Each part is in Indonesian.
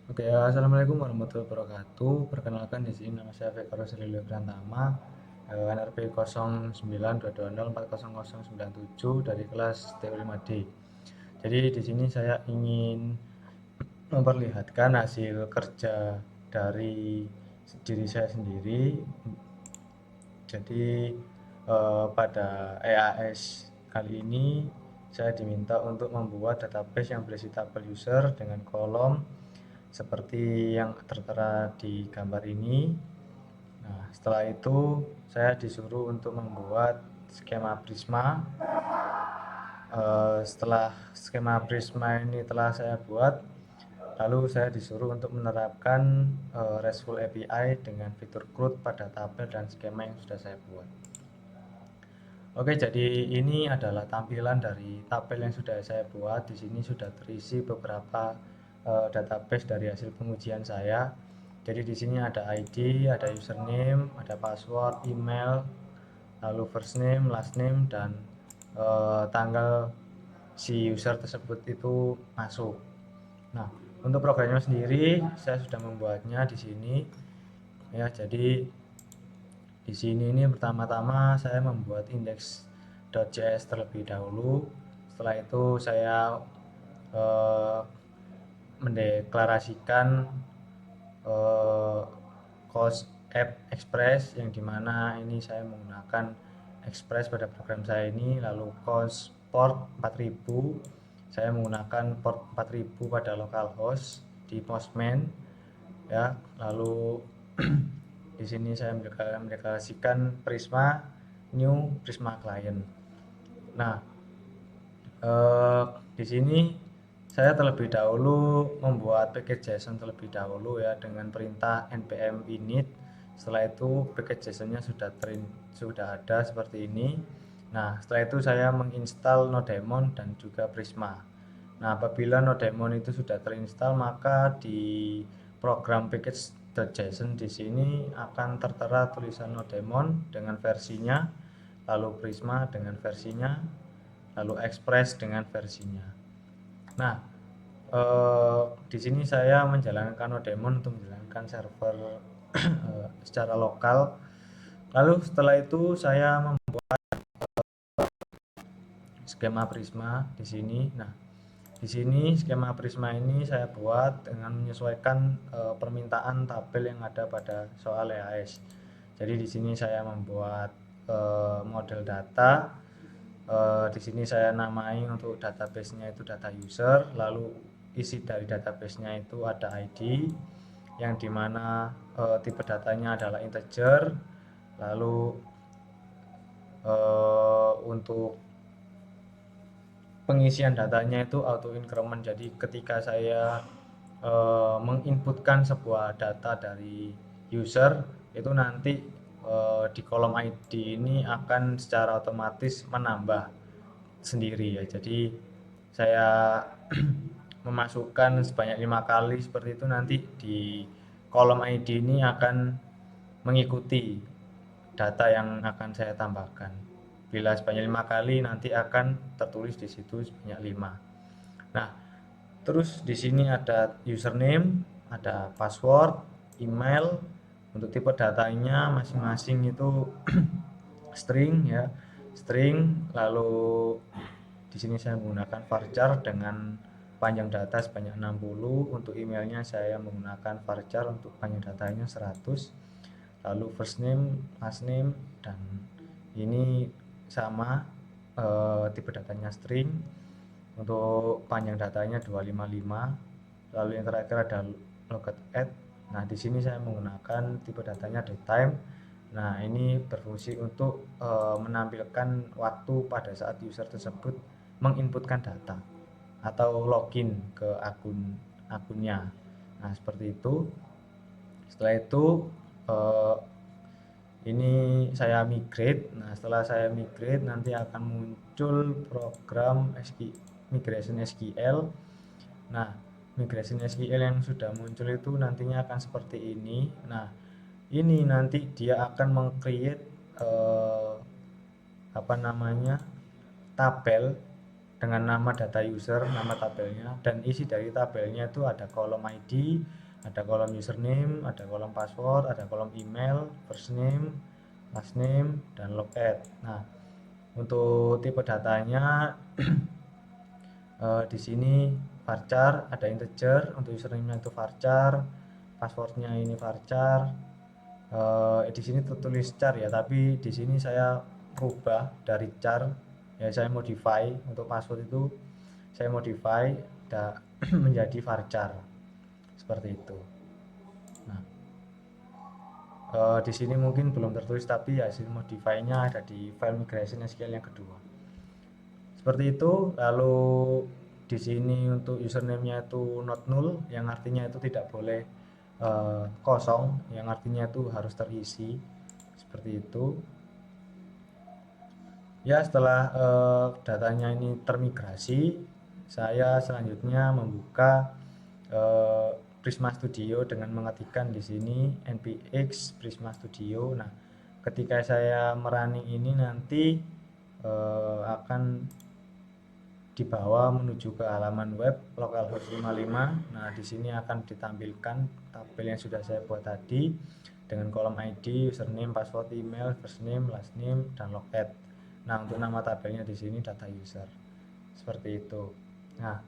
Oke, assalamualaikum warahmatullahi wabarakatuh. Perkenalkan di sini nama saya Fekar Selilo Prantama, NRP 0922040097 dari kelas TU5D. Jadi di sini saya ingin memperlihatkan hasil kerja dari diri saya sendiri. Jadi pada EAS kali ini saya diminta untuk membuat database yang berisi tabel user dengan kolom seperti yang tertera di gambar ini. Nah, setelah itu saya disuruh untuk membuat skema Prisma. Setelah skema Prisma ini telah saya buat, lalu saya disuruh untuk menerapkan RESTful API dengan fitur CRUD pada tabel dan skema yang sudah saya buat. Oke, jadi ini adalah tampilan dari tabel yang sudah saya buat. Di sini sudah terisi beberapa database dari hasil pengujian saya. Jadi di sini ada ID, ada username, ada password, email, lalu first name, last name, dan tanggal si user tersebut itu masuk. Nah, untuk programnya sendiri saya sudah membuatnya di sini. Ya, jadi di sini ini pertama-tama saya membuat index.js terlebih dahulu. Setelah itu saya eh, mendeklarasikan eh, cost app express yang dimana ini saya menggunakan express pada program saya ini, lalu cost port 4000 saya menggunakan port 4000 pada localhost di Postman ya. Lalu di sini saya mendeklarasikan Prisma new Prisma client. Nah, eh, di sini saya terlebih dahulu membuat package JSON terlebih dahulu ya dengan perintah npm init. Setelah itu package JSON-nya sudah ada seperti ini. Nah, setelah itu saya menginstal Nodemon dan juga Prisma. Nah, apabila Nodemon itu sudah terinstall, maka di program package.json di sini akan tertera tulisan Nodemon dengan versinya, lalu Prisma dengan versinya, lalu Express dengan versinya. Nah, di sini saya menjalankan Nodemon untuk menjalankan server secara lokal. Lalu setelah itu saya membuat skema Prisma di sini. Nah, di sini skema Prisma ini saya buat dengan menyesuaikan permintaan tabel yang ada pada soal EAS. Jadi di sini saya membuat model data. Di sini saya namai untuk database-nya itu data user, lalu isi dari database-nya itu ada ID yang dimana tipe datanya adalah integer, lalu untuk pengisian datanya itu auto increment. Jadi ketika saya menginputkan sebuah data dari user itu nanti di kolom ID ini akan secara otomatis menambah sendiri ya. Jadi saya memasukkan sebanyak 5 kali seperti itu, nanti di kolom ID ini akan mengikuti data yang akan saya tambahkan. Bila sebanyak 5 kali nanti akan tertulis di situ sebanyak 5. Nah, terus di sini ada username, ada password, email. Untuk tipe datanya masing-masing itu string ya, string. Lalu di sini saya menggunakan varchar dengan panjang data sebanyak 60. Untuk emailnya saya menggunakan varchar untuk panjang datanya 100. Lalu first name, last name, dan ini sama, tipe datanya string. Untuk panjang datanya 255. Lalu yang terakhir ada logout add. Nah, di sini saya menggunakan tipe datanya datetime. Nah, ini berfungsi untuk menampilkan waktu pada saat user tersebut menginputkan data atau login ke akunnya. Nah, seperti itu. Setelah itu eh, ini saya migrate. Nah, setelah saya migrate nanti akan muncul program migration SQL. Nah, migration SQL yang sudah muncul itu nantinya akan seperti ini. Nah, ini nanti dia akan meng-create apa namanya tabel dengan nama data user, nama tabelnya, dan isi dari tabelnya itu ada kolom ID, ada kolom username, ada kolom password, ada kolom email, first name, last name, dan login. Nah, untuk tipe datanya di sini varchar, ada integer, untuk username-nya itu varchar, passwordnya ini varchar. Di sini tertulis char ya, tapi di sini saya rubah dari char ya, saya modify untuk password itu, saya modify menjadi varchar seperti itu. Nah, di sini mungkin belum tertulis, tapi hasil modify-nya ada di file migration SQL yang kedua. Seperti itu. Lalu di sini untuk username-nya itu not null, yang artinya itu tidak boleh kosong, yang artinya itu harus terisi. Seperti itu. Ya, setelah datanya ini termigrasi, saya selanjutnya membuka Prisma Studio dengan mengetikkan di sini npx Prisma Studio. Nah, ketika saya merunning ini nanti akan dibawa menuju ke halaman web localhost 55. Nah, di sini akan ditampilkan tabel yang sudah saya buat tadi dengan kolom ID, username, password, email, first name, last name, dan login. Nah, untuk nama tabelnya di sini data user. Seperti itu. Nah,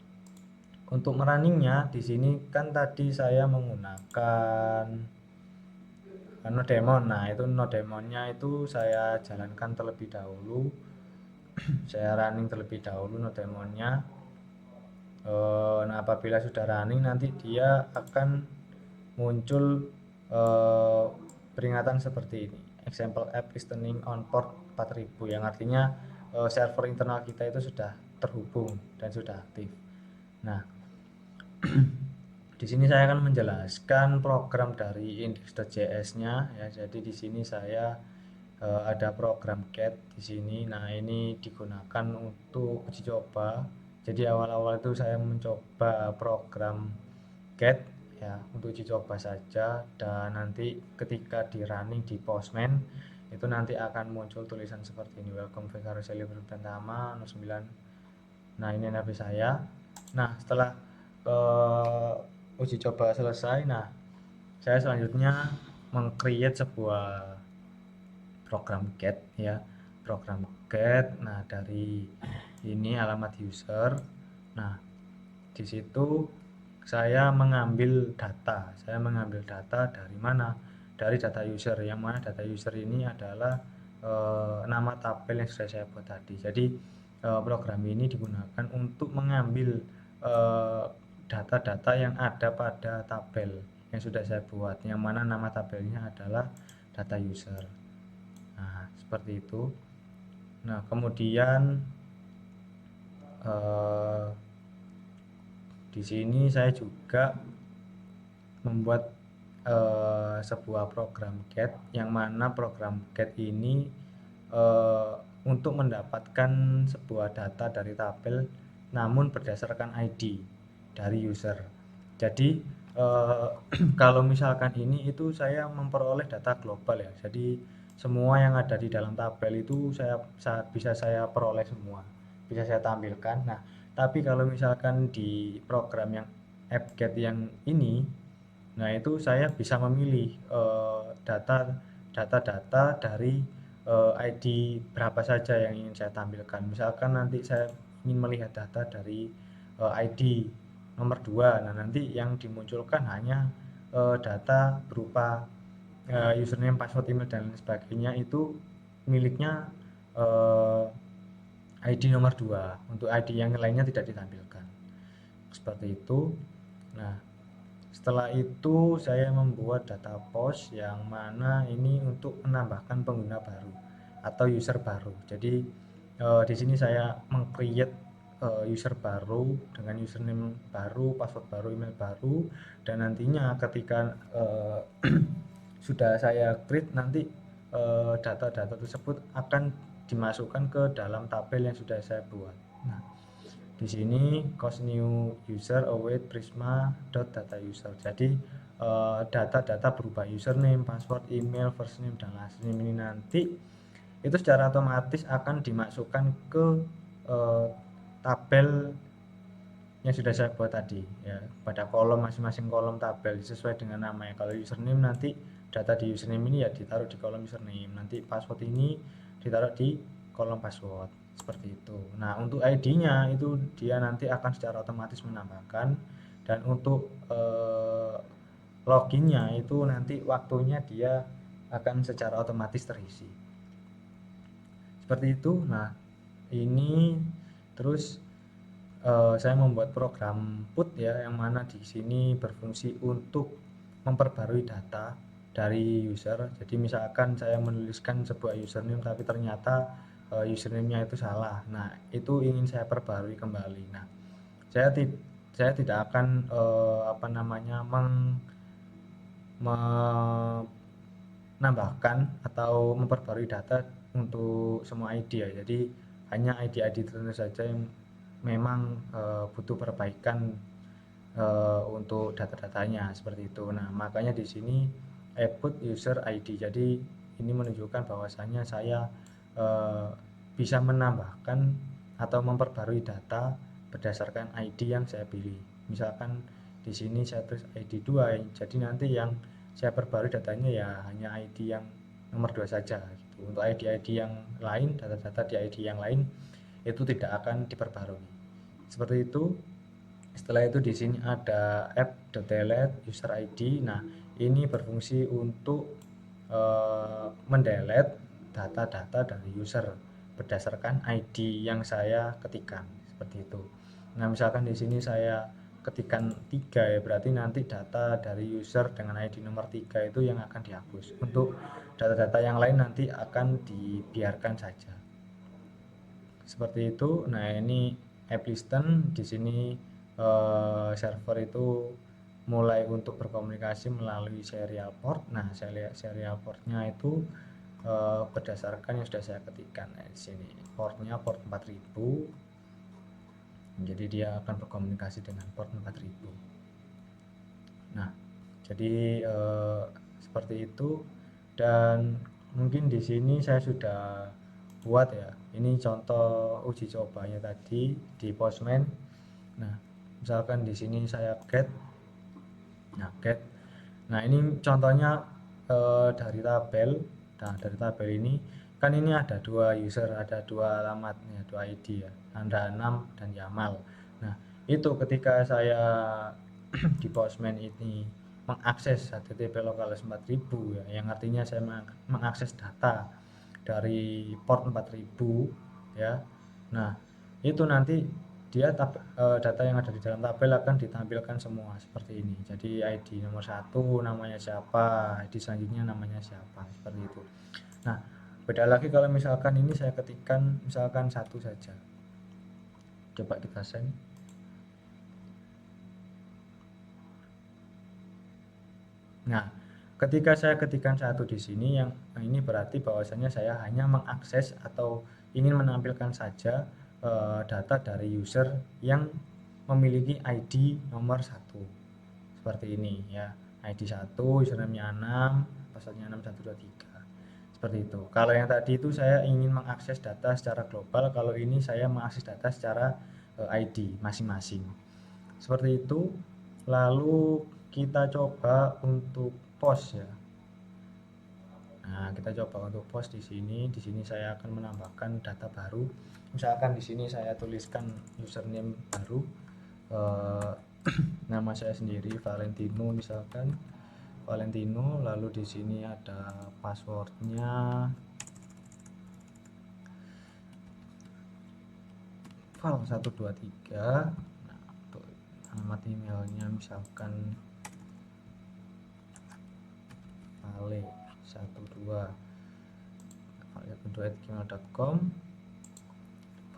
untuk merunningnya di sini kan tadi saya menggunakan nodemon. Nah, itu nodemonnya itu saya jalankan terlebih dahulu. Saya running terlebih dahulu nodemonnya. Nah, apabila sudah running nanti dia akan muncul peringatan seperti ini, example app is turning on port 4000, yang artinya server internal kita itu sudah terhubung dan sudah aktif. Nah, di sini saya akan menjelaskan program dari index.js-nya ya. Jadi di sini saya ada program get di sini. Nah, ini digunakan untuk uji coba. Jadi awal-awal itu saya mencoba program get ya untuk uji coba saja, dan nanti ketika di running di Postman itu nanti akan muncul tulisan seperti ini, welcome Vekaro Celebrity pertama 09. Nah, ini HP saya. Nah, setelah uji coba selesai, nah saya selanjutnya meng-create sebuah program get ya, program get. Nah, dari ini alamat user. Nah, di situ saya mengambil data dari mana? Dari data user, yang mana data user ini adalah nama tabel yang sudah saya buat tadi. Jadi program ini digunakan untuk mengambil data-data yang ada pada tabel yang sudah saya buat, yang mana nama tabelnya adalah data user. Nah, seperti itu. Nah, kemudian di sini saya juga membuat sebuah program get, yang mana program get ini untuk mendapatkan sebuah data dari tabel namun berdasarkan ID dari user. Jadi kalau misalkan ini itu saya memperoleh data global ya. Jadi semua yang ada di dalam tabel itu bisa saya peroleh semua, bisa saya tampilkan. Nah, tapi kalau misalkan di program yang app-get yang ini, nah itu saya bisa memilih data-data dari ID berapa saja yang ingin saya tampilkan. Misalkan nanti saya ingin melihat data dari ID nomor 2. Nah, nanti yang dimunculkan hanya data berupa username, password, email, dan lain sebagainya, itu miliknya ID nomor 2. Untuk ID yang lainnya tidak ditampilkan. Seperti itu. Nah, setelah itu saya membuat data post, yang mana ini untuk menambahkan pengguna baru atau user baru. Jadi di sini saya meng-create user baru dengan username baru, password baru, email baru, dan nantinya ketika sudah saya create, nanti data-data tersebut akan dimasukkan ke dalam tabel yang sudah saya buat. Nah, di sini cost new user await prisma.data user. Jadi data-data berupa username, password, email, first name, dan last name ini nanti itu secara otomatis akan dimasukkan ke tabel yang sudah saya buat tadi ya, pada kolom masing-masing kolom tabel sesuai dengan namanya. Kalau username, nanti data di username ini ya ditaruh di kolom username, nanti password ini ditaruh di kolom password, seperti itu. Nah, untuk ID-nya itu dia nanti akan secara otomatis menambahkan, dan untuk loginnya itu nanti waktunya dia akan secara otomatis terisi, seperti itu. Nah, ini terus saya membuat program put ya, yang mana di sini berfungsi untuk memperbarui data dari user. Jadi misalkan saya menuliskan sebuah username tapi ternyata username-nya itu salah. Nah, itu ingin saya perbarui kembali. Nah, saya saya tidak akan menambahkan atau memperbarui data untuk semua ID ya. Jadi hanya ID-ID tertentu saja yang memang butuh perbaikan untuk data-datanya, seperti itu. Nah, makanya di sini put user ID. Jadi ini menunjukkan bahwasanya saya bisa menambahkan atau memperbarui data berdasarkan ID yang saya pilih. Misalkan di sini saya tulis ID 2, jadi nanti yang saya perbarui datanya ya hanya ID yang nomor 2 saja gitu. Untuk ID-ID yang lain, data-data di ID yang lain itu tidak akan diperbarui. Seperti itu. Setelah itu di sini ada app.delete user ID. Nah, ini berfungsi untuk mendelete data-data dari user berdasarkan ID yang saya ketikkan, seperti itu. Nah, misalkan di sini saya ketikkan 3 ya, berarti nanti data dari user dengan ID nomor 3 itu yang akan dihapus. Untuk data-data yang lain nanti akan dibiarkan saja. Seperti itu. Nah, ini app listen. Di sini server itu mulai untuk berkomunikasi melalui serial port. Nah, saya lihat serial portnya itu berdasarkan yang sudah saya ketikkan. Nah, di sini portnya port 4000. Jadi dia akan berkomunikasi dengan port 4000. Nah, jadi seperti itu. Dan mungkin di sini saya sudah buat ya. Ini contoh uji cobanya tadi di Postman. Nah, misalkan di sini saya get. Nah, get. Nah, ini contohnya dari tabel. Nah, dari tabel ini kan ini ada dua user, ada dua alamat ya, dua ID ya, Anda 6 dan Yamal. Nah, itu ketika saya di Postman ini mengakses HTTP localhost 4000 ya, yang artinya saya mengakses data dari port 4000 ya. Nah, itu nanti dia data yang ada di dalam tabel akan ditampilkan semua seperti ini. Jadi ID nomor 1 namanya siapa, ID selanjutnya namanya siapa, seperti itu. Nah, beda lagi kalau misalkan ini saya ketikkan misalkan 1 saja. Coba kita send. Nah, ketika saya ketikkan 1 di sini, yang ini berarti bahwasanya saya hanya mengakses atau ingin menampilkan saja data dari user yang memiliki ID nomor 1. Seperti ini ya. ID 1, username-nya 6, password-nya 6123. Seperti itu. Kalau yang tadi itu saya ingin mengakses data secara global, kalau ini saya mengakses data secara ID masing-masing. Seperti itu. Lalu kita coba untuk post ya. Nah, kita coba untuk post di sini. Di sini saya akan menambahkan data baru. Misalkan di sini saya tuliskan username baru, nama saya sendiri Valentino misalkan, Valentino. Lalu di sini ada passwordnya Val123. Nah, untuk alamat emailnya misalkan vale12@gmail.com.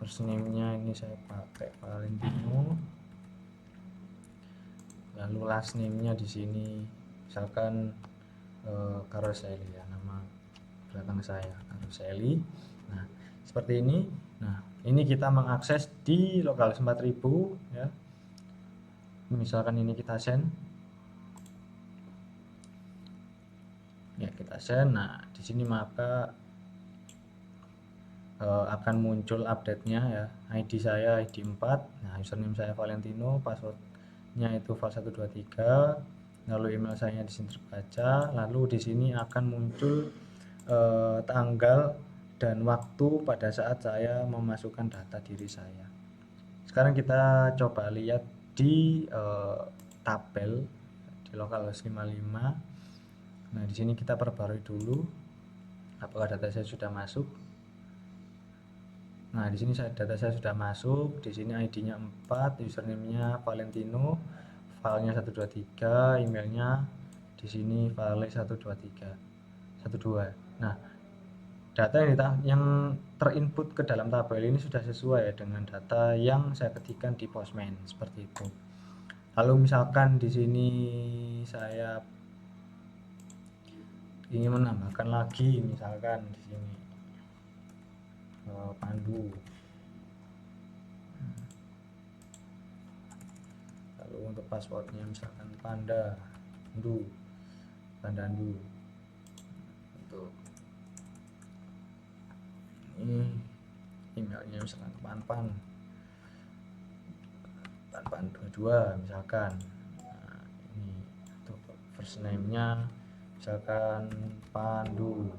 First name-nya ini saya pakai Valentino. Lalu last name-nya di sini misalkan Karoseli ya, nama belakang saya Karoseli. Nah, seperti ini. Nah, ini kita mengakses di localhost 4000 ya. Misalkan ini kita send. Ya, kita send. Nah, di sini maka akan muncul update-nya ya. ID saya ID 4. Nah, username saya Valentino, passwordnya itu val123. Lalu email saya di sini terbaca. Lalu di sini akan muncul tanggal dan waktu pada saat saya memasukkan data diri saya. Sekarang kita coba lihat di tabel di localhost 55. Nah, di sini kita perbarui dulu apakah data saya sudah masuk. Nah, di sini data saya sudah masuk. Di sini ID-nya 4, username-nya Valentino, filenya 123, emailnya di sini file 123 12. Nah, data yang terinput ke dalam tabel ini sudah sesuai dengan data yang saya ketikkan di Postman seperti itu. Lalu misalkan di sini saya ingin menambahkan lagi, misalkan di sini Pandu. Lalu untuk passwordnya misalkan Pandandu. Untuk ini emailnya misalkan panpan22 misalkan. Nah, ini untuk first name-nya misalkan Pandu.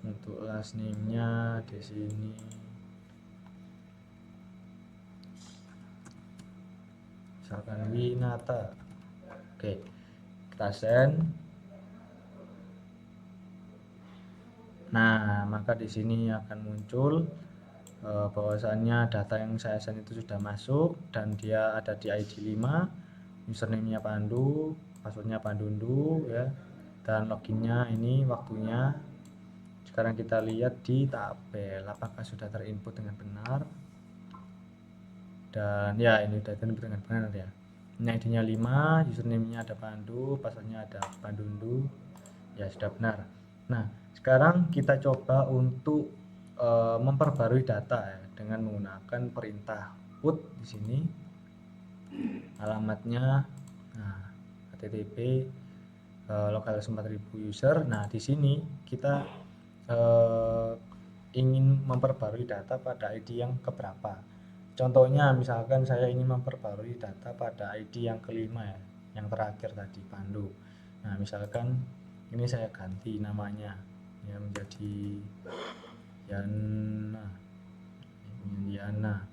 Untuk last name-nya di sini misalkan Winata. Oke, kita send. Nah, maka di sini akan muncul bahwasannya data yang saya send itu sudah masuk dan dia ada di ID 5, username-nya Pandu, passwordnya Pandundu ya, dan loginnya ini waktunya. Sekarang kita lihat di tabel apakah sudah terinput dengan benar. Dan ya, ini sudah terinput dengan benar ya. Ini ID-nya 5, username-nya ada Pandu, passwordnya ada Pandundu. Ya, sudah benar. Nah, sekarang kita coba untuk memperbarui data ya, dengan menggunakan perintah put di sini. Alamatnya nah, http localhost 4000 user. Nah, di sini kita ingin memperbarui data pada ID yang keberapa. Contohnya misalkan saya ingin memperbarui data pada ID yang kelima ya, yang terakhir tadi Pandu. Nah, misalkan ini saya ganti namanya ya menjadi Yana. Ini Yana.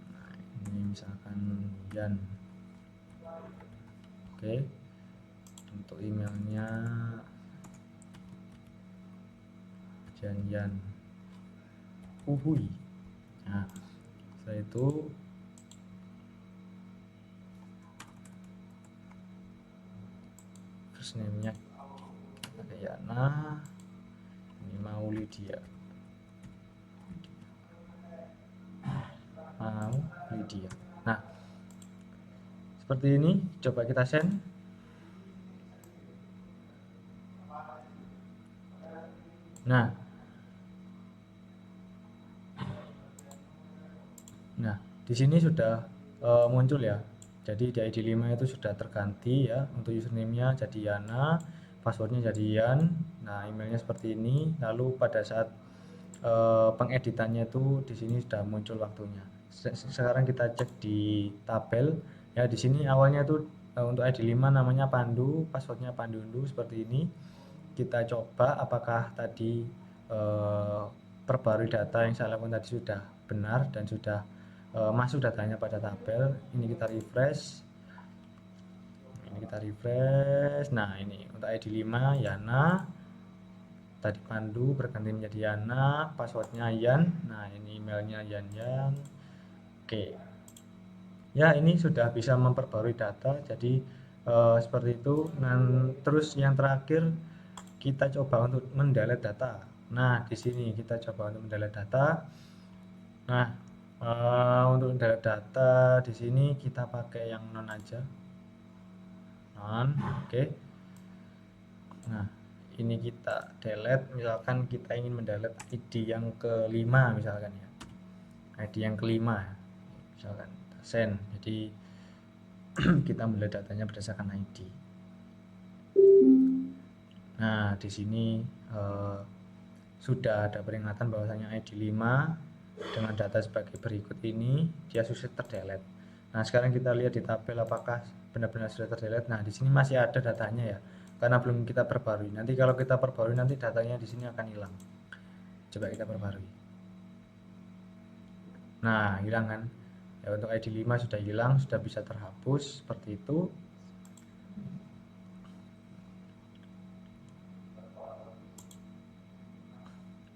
Nah, ini misalkan Yan. Oke. Untuk emailnya Yan Uhui. Nah, setelah itu first name-nya ada Yana, ini Maulidia. Nah, seperti ini coba kita send. Nah, di sini sudah muncul ya. Jadi di ID 5 itu sudah terganti ya. Untuk username-nya jadi Yana, passwordnya jadi Yan. Nah, emailnya seperti ini. Lalu pada saat pengeditannya itu di sini sudah muncul waktunya. Sekarang kita cek di tabel ya. Di sini awalnya itu untuk ID 5 namanya Pandu, passwordnya Pandundu seperti ini. Kita coba apakah tadi perbarui data yang saya lakukan tadi sudah benar dan sudah masuk datanya pada tabel. Ini kita refresh. Nah, ini untuk ID 5 Yana, tadi Pandu berganti menjadi Yana, passwordnya Yan. Nah, ini emailnya Yan. Oke ya, ini sudah bisa memperbarui data. Jadi seperti itu. Dan terus yang terakhir kita coba untuk mendelete data. Nah, di sini kita coba untuk mendelete data. Nah, untuk mendelete data di sini kita pakai yang non aja. Oke. Nah, ini kita delete. Misalkan kita ingin mendelete ID yang kelima misalkan ya. ID yang kelima misalkan send. Jadi kita mendelete datanya berdasarkan ID. Nah, di sini sudah ada peringatan bahwasanya ID 5 dengan data sebagai berikut ini dia sudah terdelete. Nah, sekarang kita lihat di tabel apakah benar-benar sudah terdelete. Nah, di sini masih ada datanya ya, karena belum kita perbarui. Nanti kalau kita perbarui nanti datanya di sini akan hilang. Coba kita perbarui. Nah, hilang kan? Ya, untuk ID 5 sudah hilang, sudah bisa terhapus seperti itu.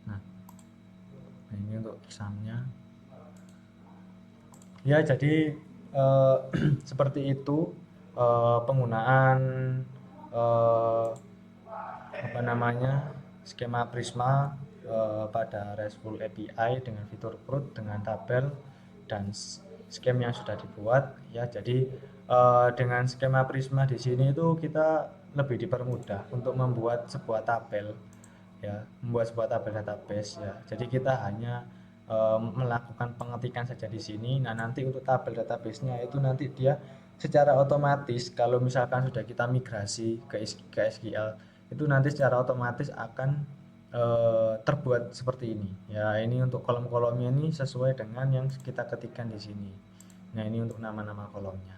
Nah, ini untuk examnya. Ya, jadi seperti itu penggunaan eh, apa namanya skema Prisma pada RESTful API dengan fitur CRUD dengan tabel dan skema yang sudah dibuat ya. Jadi dengan skema Prisma di sini itu kita lebih dipermudah untuk membuat sebuah tabel ya, membuat sebuah tabel database ya. Jadi kita hanya melakukan pengetikan saja di sini. Nah, nanti untuk tabel database-nya itu nanti dia secara otomatis kalau misalkan sudah kita migrasi ke SQL itu nanti secara otomatis akan terbuat seperti ini. Ya, ini untuk kolom-kolomnya ini sesuai dengan yang kita ketikkan di sini. Nah, ini untuk nama-nama kolomnya.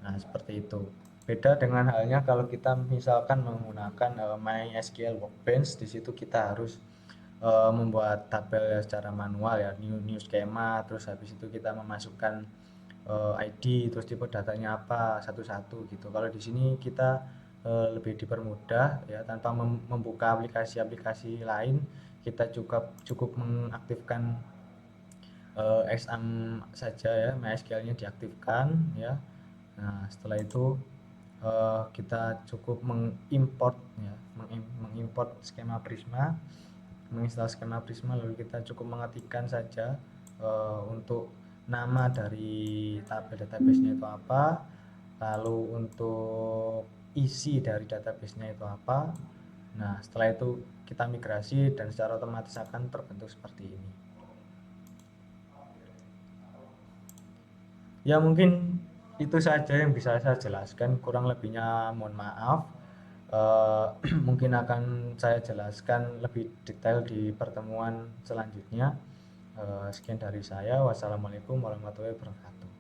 Nah, seperti itu. Beda dengan halnya kalau kita misalkan menggunakan MySQL Workbench, di situ kita harus membuat tabel secara manual ya, new schema, terus habis itu kita memasukkan ID, terus tipe datanya apa satu-satu gitu. Kalau di sini kita lebih dipermudah ya, tanpa membuka aplikasi-aplikasi lain, kita cukup mengaktifkan exam saja ya, MySQL-nya diaktifkan ya. Nah, setelah itu kita cukup mengimport ya, mengimport skema Prisma, menginstal skema Prisma, lalu kita cukup mengetikkan saja untuk nama dari tabel database-nya itu apa, lalu untuk isi dari database-nya itu apa. Nah, setelah itu kita migrasi dan secara otomatis akan terbentuk seperti ini. Ya, mungkin itu saja yang bisa saya jelaskan, kurang lebihnya mohon maaf. Mungkin akan saya jelaskan lebih detail di pertemuan selanjutnya. Sekian dari saya. Wassalamualaikum warahmatullahi wabarakatuh.